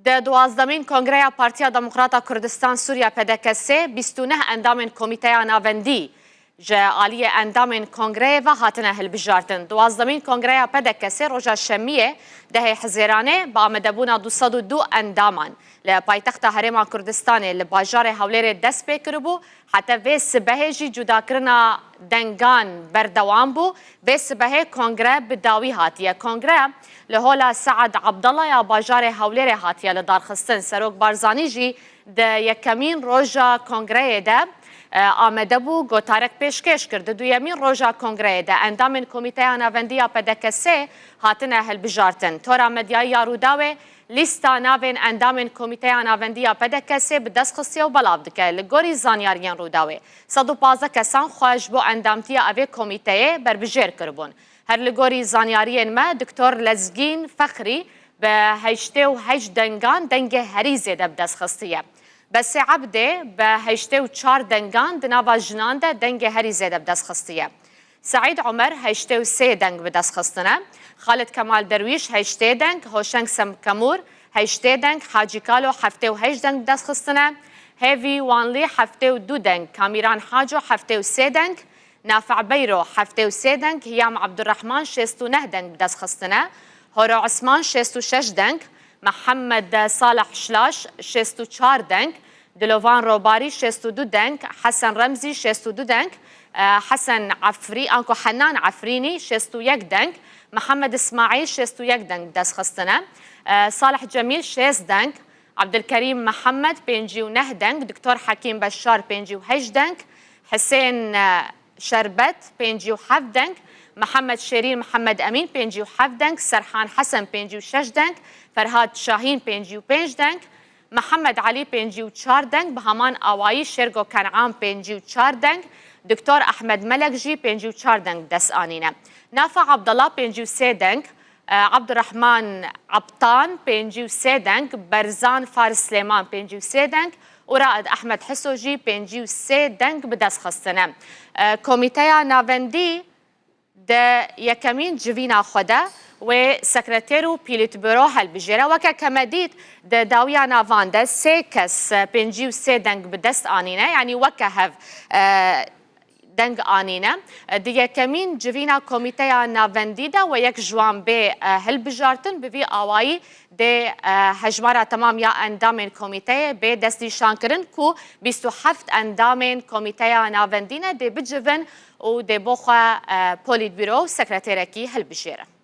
د دوازدمین کنگره پارتیا دموکراتا کردستان سوریا پدکسه 29 اندام کمیته ناوندی عالی اندام کنگره و هاتنه هلبجارتن. دوازدمین کنگره پدکسه روژا شمیه ده حزیرانه با آمدبونا 202 اندامان لپایتخت هرم کردستان لباجار حولیر دست بکربو حتی وی سبه جی جدا کرنا دنگان بردوام بو وی سبه کنگره بداوی هاتیه. کنگره لهولا سعد عبدالله یا باجار حولیر هاتیه لدارخستن سروک بارزانی جی ده یکمین روژا کنگره ده آمده بو گوتارک پیشکش کرده. دویمین روژا کنگره ده اندام کمیته ناوندی پدکسه هاتنه هلبجارتن. تورا مدیای یاروداوه لیستا ناوین اندام کمیته ناوندی پدکسه به دست خصیه و بلاو دکه لگوری زانیاریان روداوه 115 کسان خواهش بو اندامتی اوه کمیته بربجیر کربون. هر لگوری زانیاریان ما دکتر لزگین فخری به 88 دنگان دنگ هریزه ده به دست خصیه. بس عبده به 84 دنگان دناوا جنان ده دنگ هریزه ده به دست خصیه. سعید عمر 83 دنگ به دست خستنه. خالد کمال درویش 80 دنگ. هوشنگ سمکمور 80 دنگ. حاجی کالو 78 دنگ به دست خستنه. هیوی وانلی 72 دنگ. کامیران حاجو 73 دنگ. نافع بیرو 73 دنگ. هیام عبدالرحمن 69 دنگ به دست خستنه. هورو عثمان 66 دنگ. محمد صالح شلاش 64 دنگ. دلوان روباری 62 دنگ. حسن رمزی 62 دنگ. حسن عفری انکو حنان عفرینی 61 دنگ. محمد اسماعیل 61 دنگ دست خستنه. صالح جمیل 6 دنگ. عبدالکریم محمد 59 دنگ. دکتر حکیم بشار 58 دنگ. حسین شربت 57 دنگ. محمد شیرین محمد امین 57 دنگ. سرحان حسن 56 دنگ. فرهاد شاهین 55 دنگ. محمد علی 54 دنگ. بهامان آوایی شرگو کنعام 54 دنگ. دکتر احمد ملک جی 54 دنگ دست آنینه. نافع عبدالله 53 دنگ. عبدالرحمن عبطان 53 دنگ. برزان فارس سلیمان 53 دنگ. و رائد احمد حسوجی 53 دنگ به دست خستنه. کمیته ناوندی ده یکمین جوینا خوده و سکرتیر و پیلیت برو هلبجیره وکه کمدید ده داویا ناوان ده 3 کس 53 دنگ به دست آنینه یعنی وکه هف دنگ آنینه دیگه کمین جوینا کمیته ناوندی ده و یک جوان به هلبجارتن بوی آوایی ده هجمارا تمام یا اندام کمیته به دستی شانکرن کو 27 اندام کمیته ناوندینه ده بجوون و ده بخوا پولیت بیرو سکرتیرکی هلبجیره.